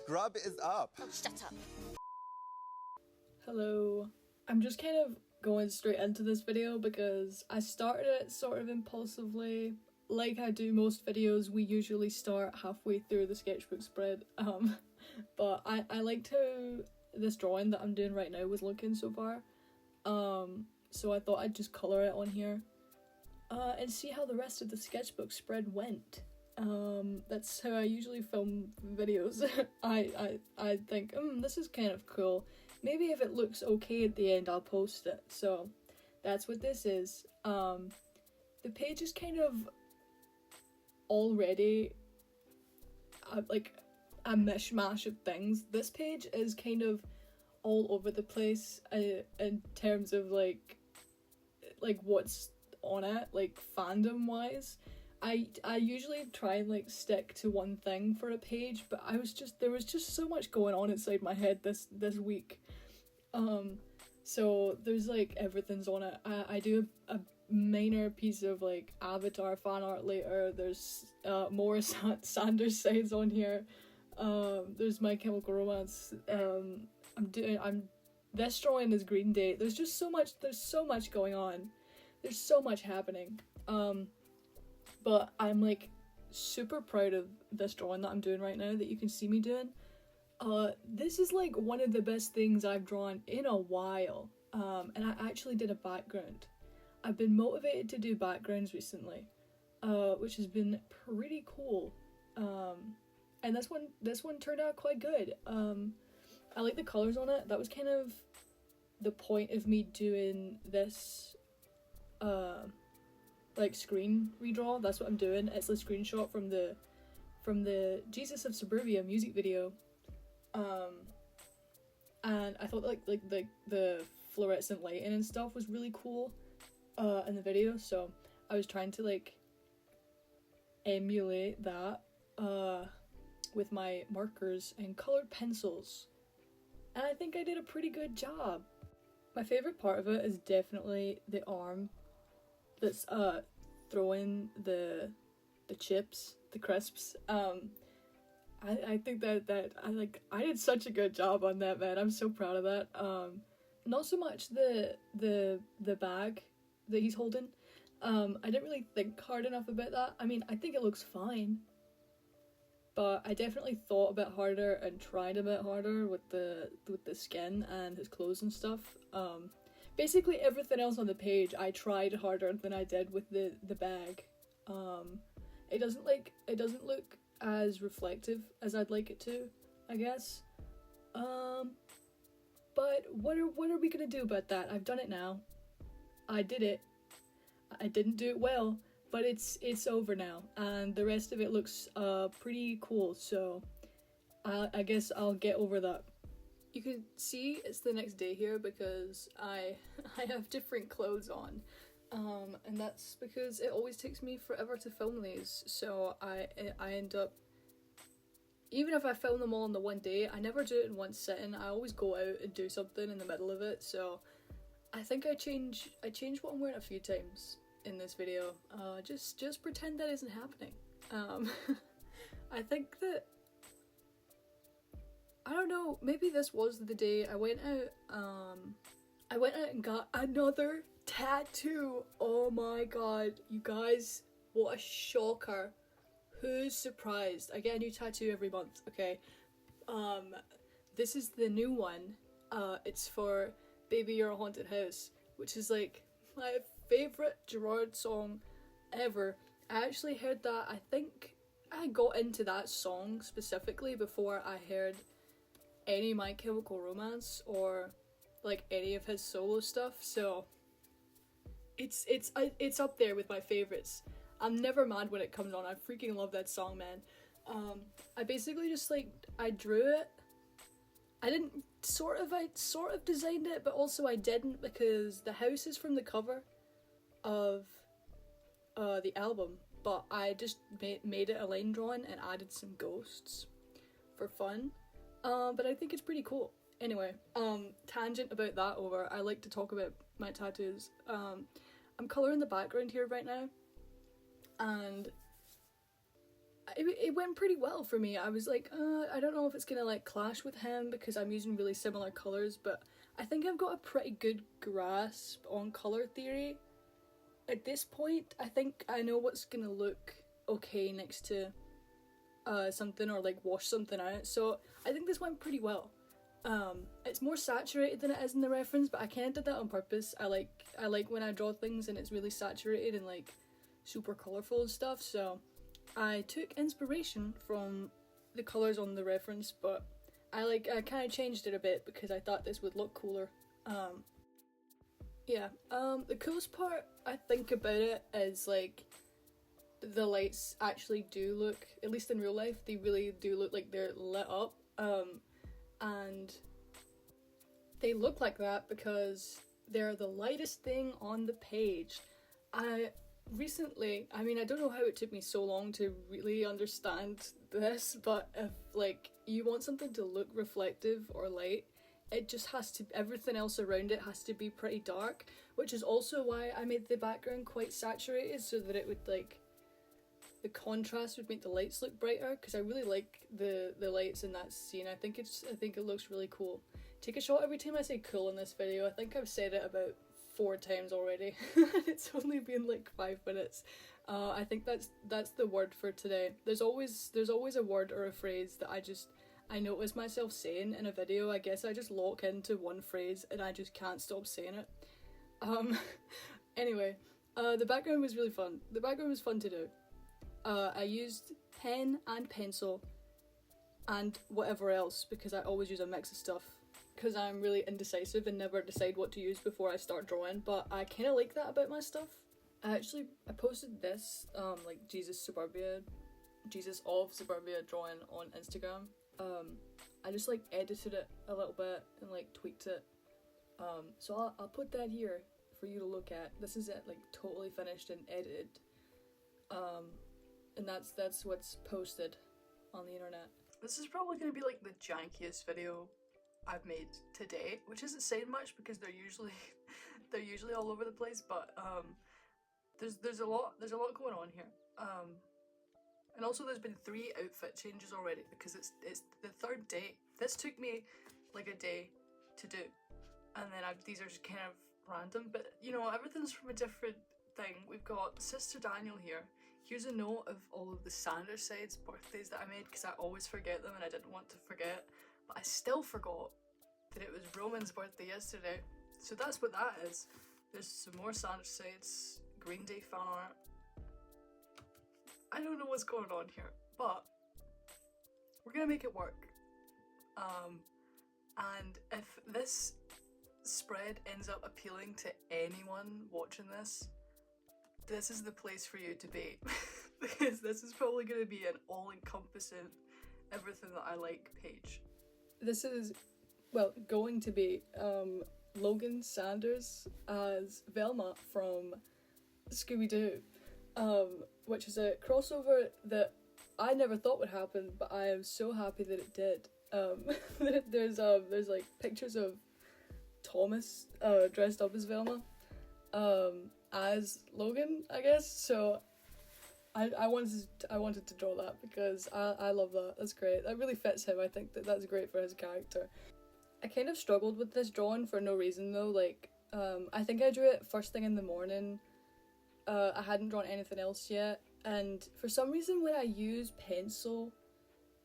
scrub is up. Oh, shut up. Hello. I'm just kind of going straight into this video because I started it sort of impulsively. Like I do most videos, we usually start halfway through the sketchbook spread. But I liked how this drawing that I'm doing right now was looking so far. So I thought I'd just colour it on here. And see how the rest of the sketchbook spread went. That's how I usually film videos. I think, this is kind of cool. Maybe if it looks okay at the end, I'll post it. So that's what this is. The page is kind of already like a mishmash of things. This page is kind of all over the place in terms of like what's on it, like fandom wise. I usually try and like stick to one thing for a page, but there was just so much going on inside my head this week. So there's like everything's on it. I do a minor piece of like Avatar fan art later. There's more Sanders sides on here. There's My Chemical Romance. This drawing is Green Day. There's so much going on. There's so much happening. But I'm like super proud of this drawing that I'm doing right now that you can see me doing. This is like one of the best things I've drawn in a while. And I actually did a background. I've been motivated to do backgrounds recently, which has been pretty cool. And this one turned out quite good. I like the colours on it. That was kind of the point of me doing this like screen redraw. That's what I'm doing. It's a screenshot from the Jesus of Suburbia music video. And I thought like the fluorescent lighting and stuff was really cool in the video, so I was trying to like emulate that with my markers and colored pencils, and I think I did a pretty good job. My favourite part of it is definitely the arm that's throwing the chips, the crisps. I think that I did such a good job on that, man. I'm so proud of that. Not so much the bag that he's holding. I didn't really think hard enough about that. I mean, I think it looks fine, but I definitely thought a bit harder and tried a bit harder with the skin and his clothes and stuff. Basically everything else on the page I tried harder than I did with the bag. It doesn't look as reflective as I'd like it to, I guess. But what are we gonna do about that? I've done it now. I did it. I didn't do it well, but it's over now, and the rest of it looks pretty cool, so I guess I'll get over that. You can see it's the next day here because I have different clothes on. And that's because it always takes me forever to film these, so I end up, even if I film them all in the one day, I never do it in one sitting. I always go out and do something in the middle of it, so I think I change what I'm wearing a few times in this video. Just pretend that isn't happening. I think that, I don't know, maybe this was the day I went out and got another tattoo. Oh my god, you guys, what a shocker. Who's surprised? I get a new tattoo every month, okay? This is the new one. It's for Baby You're a Haunted House, which is like my favourite Gerard song ever. I actually heard that, I think I got into that song specifically before I heard any My Chemical Romance or like any of his solo stuff, so it's up there with my favourites. I'm never mad when it comes on. I freaking love that song, man. I basically just I drew it. I sort of designed it, but also I didn't, because the house is from the cover of the album, but I just made it a line drawing and added some ghosts for fun. But I think it's pretty cool. Anyway, tangent about that over. I like to talk about my tattoos. I'm colouring the background here right now, and it went pretty well for me. I was like, I don't know if it's gonna like clash with him because I'm using really similar colours, but I think I've got a pretty good grasp on colour theory. At this point, I think I know what's gonna look okay next to something, or like wash something out, so I think this went pretty well. It's more saturated than it is in the reference, but I kind of did that on purpose. I like when I draw things and it's really saturated and like super colourful and stuff, so I took inspiration from the colours on the reference, but I kind of changed it a bit because I thought this would look cooler. The coolest part I think about it is like the lights actually do look, at least in real life, they really do look like they're lit up, and they look like that because they're the lightest thing on the page. I don't know how it took me so long to really understand this, but if like you want something to look reflective or light, it just has to, everything else around it has to be pretty dark, which is also why I made the background quite saturated, so that it would like, the contrast would make the lights look brighter, because I really like the lights in that scene. I think it looks really cool. Take a shot every time I say cool in this video. I think I've said it about 4 times already. It's only been like 5 minutes. I think that's the word for today. There's always a word or a phrase that I notice myself saying in a video. I guess I just lock into one phrase and I just can't stop saying it. Anyway, the background was really fun. The background was fun to do. I used pen and pencil and whatever else, because I always use a mix of stuff, because I'm really indecisive and never decide what to use before I start drawing, but I kind of like that about my stuff. I posted this, like Jesus of Suburbia drawing on Instagram. I just like edited it a little bit and like tweaked it. So I'll put that here for you to look at. This is it, like totally finished and edited. And that's what's posted on the internet. This is probably going to be like the jankiest video I've made to date, which isn't saying much because they're usually all over the place, but there's a lot going on here. And also there's been 3 outfit changes already because it's the 3rd day. This took me like a day to do, and then these are just kind of random, but you know, everything's from a different thing. We've got Sister Daniel here. Here's a note of all of the Sanders sides birthdays that I made, because I always forget them and I didn't want to forget, but I still forgot that it was Roman's birthday yesterday, so that's what that is. There's some more Sanders sides, Green Day fan art. I don't know what's going on here, but we're gonna make it work. And if this spread ends up appealing to anyone watching this is the place for you to be. Because this is probably going to be an all-encompassing everything that I like page. This is, well, going to be Logan Sanders as Velma from Scooby-Doo, which is a crossover that I never thought would happen, but I am so happy that it did. There's like pictures of Thomas dressed up as Velma as Logan, I guess, so I wanted to draw that because I love that. That's great. That really fits him. I think that's great for his character. I kind of struggled with this drawing for no reason though. Like I think I drew it first thing in the morning. I hadn't drawn anything else yet, and for some reason when I use pencil,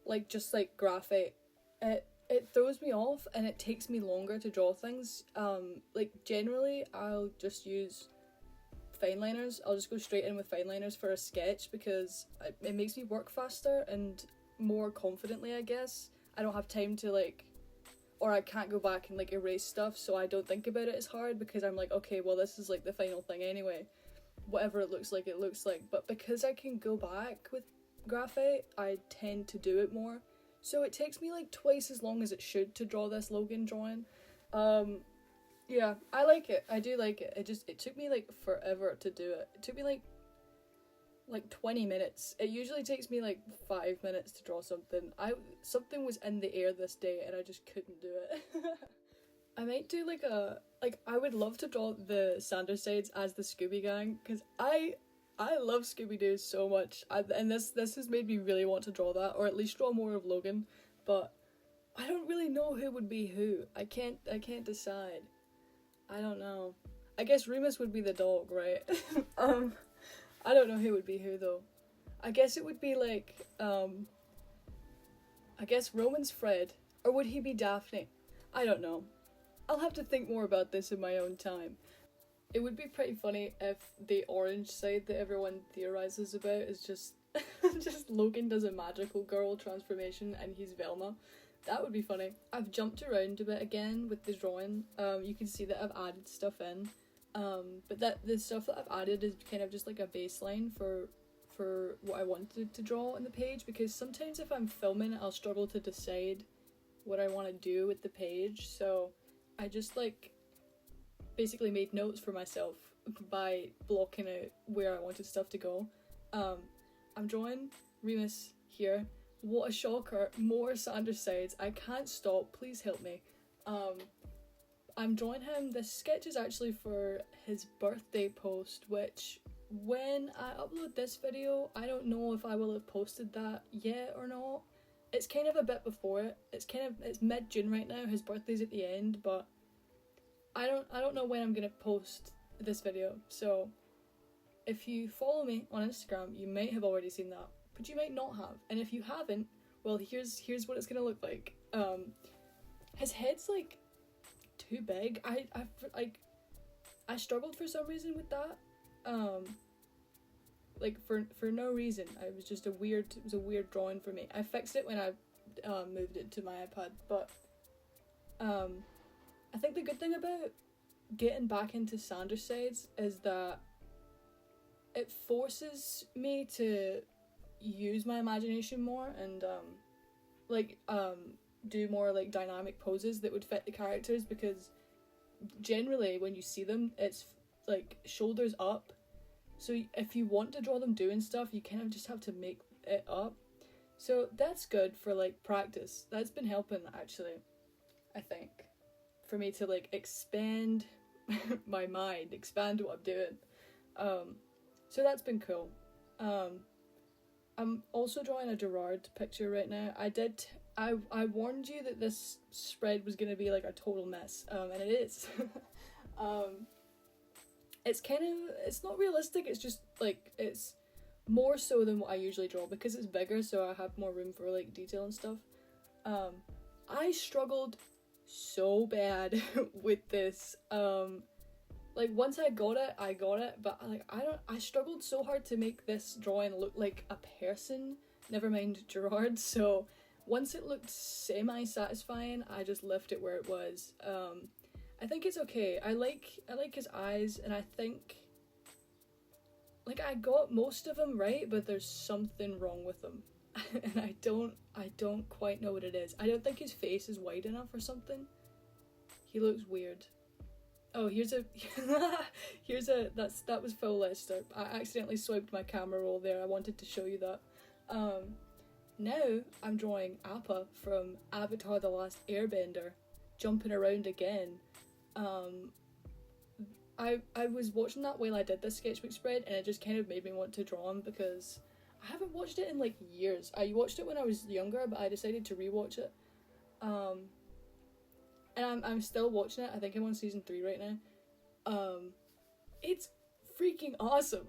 like just like graphite, it throws me off and it takes me longer to draw things. Like generally I'll just use fine liners. I'll just go straight in with fine liners for a sketch because it makes me work faster and more confidently, I guess. I don't have time to like, or I can't go back and like erase stuff, so I don't think about it as hard because I'm like, okay, well this is like the final thing anyway. Whatever it looks like, it looks like. But because I can go back with graphite, I tend to do it more. So it takes me like twice as long as it should to draw this Logan drawing. Yeah, I like it. I do like it. It took me like forever to do it. It took me like 20 minutes. It usually takes me like 5 minutes to draw something. Something was in the air this day and I just couldn't do it. I might do I would love to draw the Sanders sides as the Scooby Gang, because I I love Scooby-Doo so much, and this has made me really want to draw that, or at least draw more of Logan, but I don't really know who would be who. I can't decide. I don't know. I guess Remus would be the dog, right? I don't know who would be who though. I guess it would be like, I guess Roman's Fred, or would he be Daphne? I don't know. I'll have to think more about this in my own time. It would be pretty funny if the orange side that everyone theorizes about is just just Logan does a magical girl transformation and he's Velma. That would be funny. I've jumped around a bit again with the drawing. You can see that I've added stuff in. But the stuff that I've added is kind of just like a baseline for what I wanted to draw on the page, because sometimes if I'm filming I'll struggle to decide what I want to do with the page, so I just like basically made notes for myself by blocking out where I wanted stuff to go. I'm drawing Remus here. What a shocker, more Sanders sides. I can't stop, please help me. I'm drawing him. This sketch is actually for his birthday post, which when I upload this video, I don't know if I will have posted that yet or not. It's kind of a bit before it. It's mid-June right now. His birthday's at the end, but I don't know when I'm gonna post this video. So if you follow me on Instagram, you might have already seen that, but you might not have. And if you haven't, well, here's what it's gonna look like. His head's like too big. I struggled for some reason with that. Like for no reason. It was a weird drawing for me. I fixed it when I moved it to my iPad, but I think the good thing about getting back into Sanders sides is that it forces me to use my imagination more and do more like dynamic poses that would fit the characters, because generally when you see them it's like shoulders up, so if you want to draw them doing stuff you kind of just have to make it up. So that's good for like practice. That's been helping actually, I think, for me to like expand my mind, expand what I'm doing. So that's been cool. I'm also drawing a Gerard picture right now. I warned you that this spread was gonna be like a total mess, and it is. It's not realistic, it's just like, it's more so than what I usually draw because it's bigger, so I have more room for like detail and stuff. I struggled so bad with this. Like once I got it, but like I struggled so hard to make this drawing look like a person, never mind Gerard, so once it looked semi-satisfying, I just left it where it was. I think it's okay. I like his eyes, and I think like I got most of them right, but there's something wrong with them. And I don't quite know what it is. I don't think his face is wide enough or something. He looks weird. Oh, that was full list. I accidentally swiped my camera roll there. I wanted to show you that. Now I'm drawing Appa from Avatar: The Last Airbender, jumping around again. I was watching that while I did this sketchbook spread, and it just kind of made me want to draw him because I haven't watched it in like years. I watched it when I was younger, but I decided to rewatch it. And I'm still watching it. I think I'm on season 3 right now. It's freaking awesome.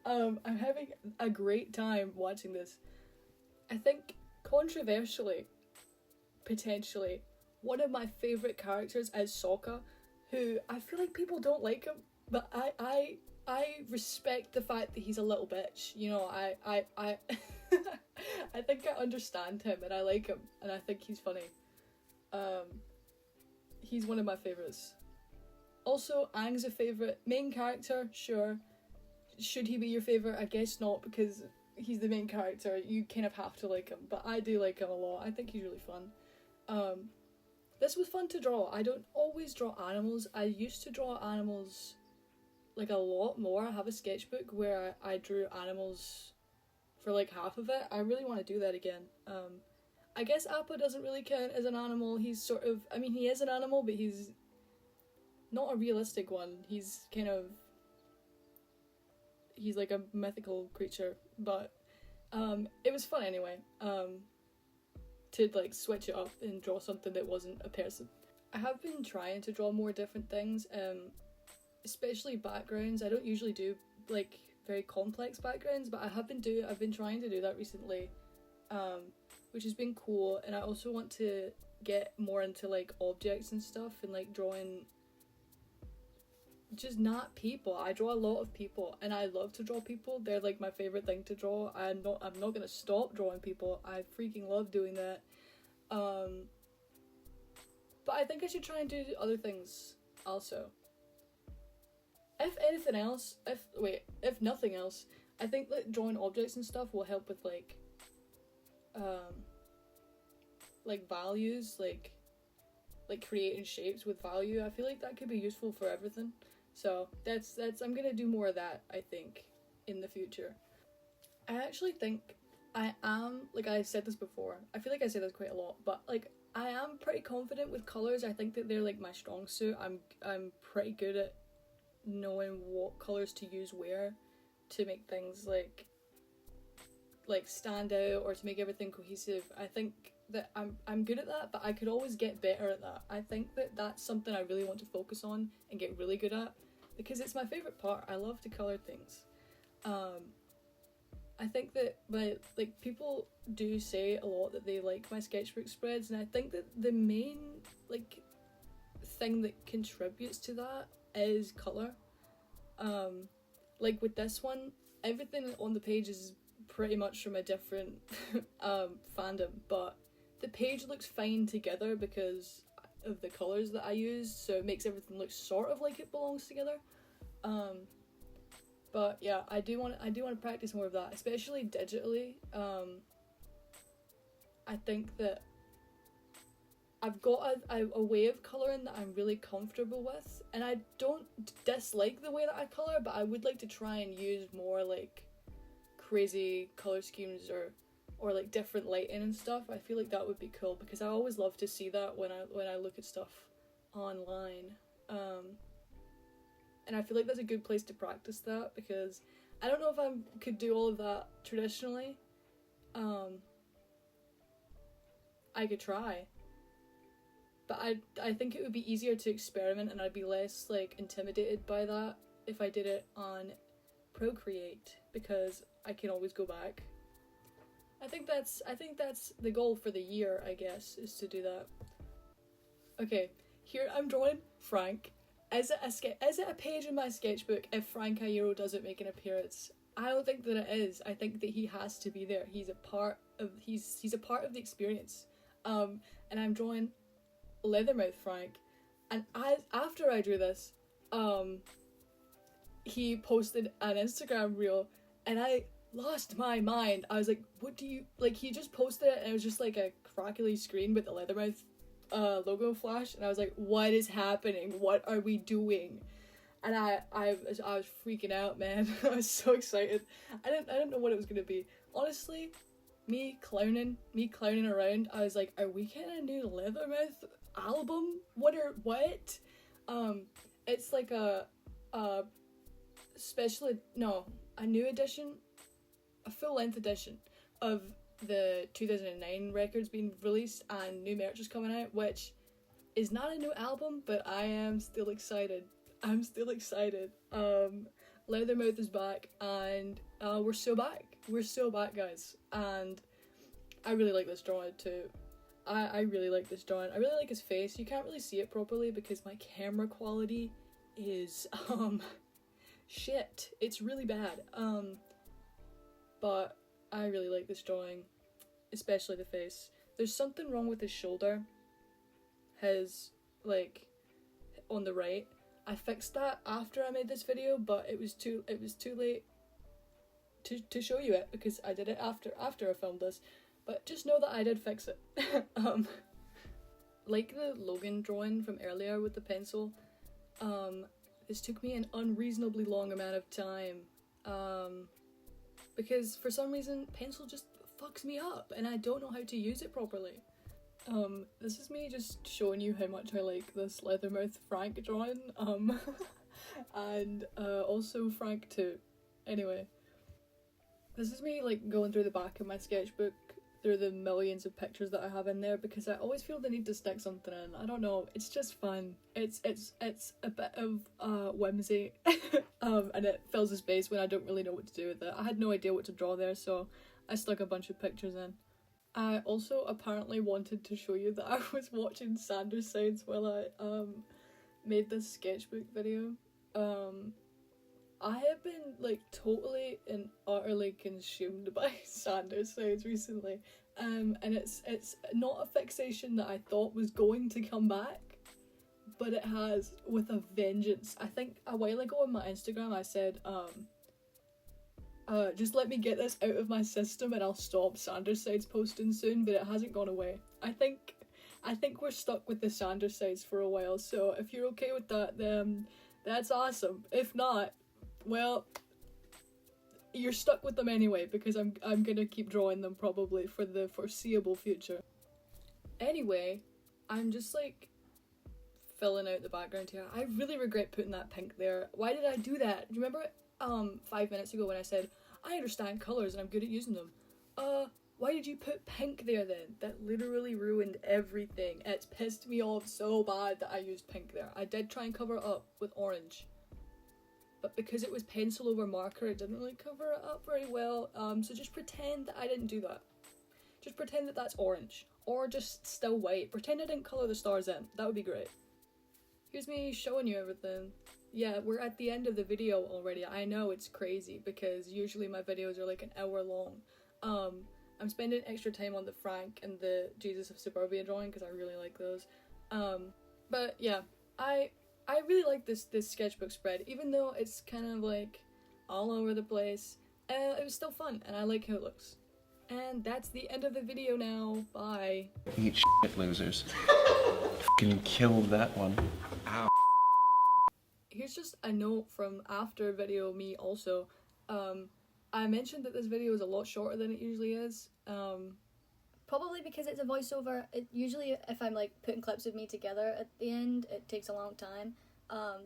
I'm having a great time watching this. I think, controversially, potentially, one of my favourite characters is Sokka, who I feel like people don't like him, but I respect the fact that he's a little bitch. You know, I I think I understand him and I like him and I think he's funny. He's one of my favourites. Also, Aang's a favourite. Main character, sure. Should he be your favourite? I guess not, because he's the main character. You kind of have to like him, but I do like him a lot. I think he's really fun. This was fun to draw. I don't always draw animals. I used to draw animals like a lot more. I have a sketchbook where I drew animals for like half of it. I really want to do that again. I guess Appa doesn't really count as an animal. He's sort of, I mean, he is an animal, but he's not a realistic one. He's kind of, he's like a mythical creature, but it was fun anyway, to like switch it up and draw something that wasn't a person. I have been trying to draw more different things, especially backgrounds. I don't usually do like very complex backgrounds, but I've been trying to do that recently, which has been cool. And I also want to get more into like objects and stuff, and like drawing just not people. I draw a lot of people, and I love to draw people. They're like my favorite thing to draw. I'm not gonna stop drawing people. I freaking love doing that. But I think I should try and do other things also. If anything else, if nothing else, I think that drawing objects and stuff will help with like values, like creating shapes with value. I feel like that could be useful for everything. So that's I'm gonna do more of that, I think, in the future. I actually think I am, like I said this before, I feel like I say this quite a lot, but like I am pretty confident with colours. I think that they're like my strong suit. I'm pretty good at knowing what colours to use where to make things like stand out or to make everything cohesive. I think that I'm good at that, but I could always get better at that. I think that that's something I really want to focus on and get really good at, because it's my favourite part. I love to colour things. I think that people do say a lot that they like my sketchbook spreads, and I think that the main thing that contributes to that is colour. Like with this one, everything on the page is pretty much from a different fandom, but the page looks fine together because of the colours that I use, so it makes everything look sort of like it belongs together. But yeah, I do want to practice more of that, especially digitally. I think that I've got a way of colouring that I'm really comfortable with, and I don't dislike the way that I colour, but I would like to try and use more like crazy colour schemes or like different lighting and stuff. I feel like that would be cool, because I always love to see that when I look at stuff online. And I feel like that's a good place to practice that, because I don't know if I could do all of that traditionally. I could try, but I think it would be easier to experiment, and I'd be less like intimidated by that if I did it on Procreate, because I can always go back. I think that's the goal for the year, I guess, is to do that. Okay, here I'm drawing Frank. Is it a page in my sketchbook if Frank Iero doesn't make an appearance? I don't think that it is. I think that he has to be there. He's a part of the experience. And I'm drawing Leathermouth Frank, and after I drew this, he posted an Instagram reel, and I lost my mind. I was like, what do you, like, he just posted it, and it was just like a crackly screen with the Leathermouth logo flash, and I was like, what is happening? What are we doing? And I was freaking out, man. I was so excited. I didn't know what it was gonna be. Honestly, me clowning around, I was like, are we getting a new Leathermouth album? What? It's like a new edition, a full-length edition of the 2009 records being released, and new merch is coming out, which is not a new album, but I am still excited. Leathermouth is back, and we're so back, guys, and I really like this drawing too. I really like this drawing. I really like his face. You can't really see it properly because my camera quality is shit. It's really bad. But I really like this drawing, especially the face. There's something wrong with his shoulder. His, like, on the right. I fixed that after I made this video, but it was too late to show you it, because I did it after I filmed this. But just know that I did fix it. Like the Logan drawing from earlier with the pencil, this took me an unreasonably long amount of time, because for some reason pencil just fucks me up and I don't know how to use it properly. This is me just showing you how much I like this Leathermouth Frank drawing, and also Frank too. Anyway, this is me like going through the back of my sketchbook through the millions of pictures that I have in there because I always feel the need to stick something in. I don't know, it's just fun. It's a bit of whimsy and it fills the space when I don't really know what to do with it. I had no idea what to draw there, so I stuck a bunch of pictures in. I also apparently wanted to show you that I was watching Sanders Sides while I made this sketchbook video. I have been like totally and utterly consumed by Sanders Sides recently, and it's not a fixation that I thought was going to come back, but it has with a vengeance. I think a while ago on my Instagram I said just let me get this out of my system and I'll stop Sanders Sides posting soon, but it hasn't gone away. I think we're stuck with the Sanders Sides for a while, so if you're okay with that, then that's awesome. If not, well, you're stuck with them anyway, because I'm gonna keep drawing them probably for the foreseeable future. Anyway, I'm just like filling out the background here. I really regret putting that pink there. Why did I do that? Do you remember 5 minutes ago when I said I understand colours and I'm good at using them? Why did you put pink there then? That literally ruined everything. It's pissed me off so bad that I used pink there. I did try and cover it up with orange, but because it was pencil over marker, it didn't really cover it up very well, so just pretend that I didn't do that. Just pretend that that's orange, or just still white. Pretend I didn't colour the stars in. That would be great. Here's me showing you everything. Yeah, we're at the end of the video already. I know it's crazy, because usually my videos are like an hour long. I'm spending extra time on the Frank and the Jesus of Suburbia drawing, because I really like those. But yeah, I really like this sketchbook spread, even though it's kind of like all over the place. It was still fun, and I like how it looks. And that's the end of the video now. Bye. Eat shit, losers. Fucking killed that one. Ow. Here's just a note from after video me also. I mentioned that this video is a lot shorter than it usually is. Probably because it's a voiceover. It usually, if I'm like putting clips of me together at the end, it takes a long time.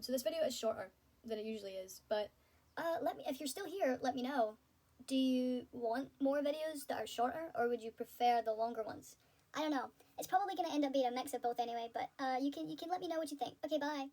So this video is shorter than it usually is. But if you're still here, let me know. Do you want more videos that are shorter, or would you prefer the longer ones? I don't know. It's probably gonna end up being a mix of both anyway. But you can let me know what you think. Okay, bye.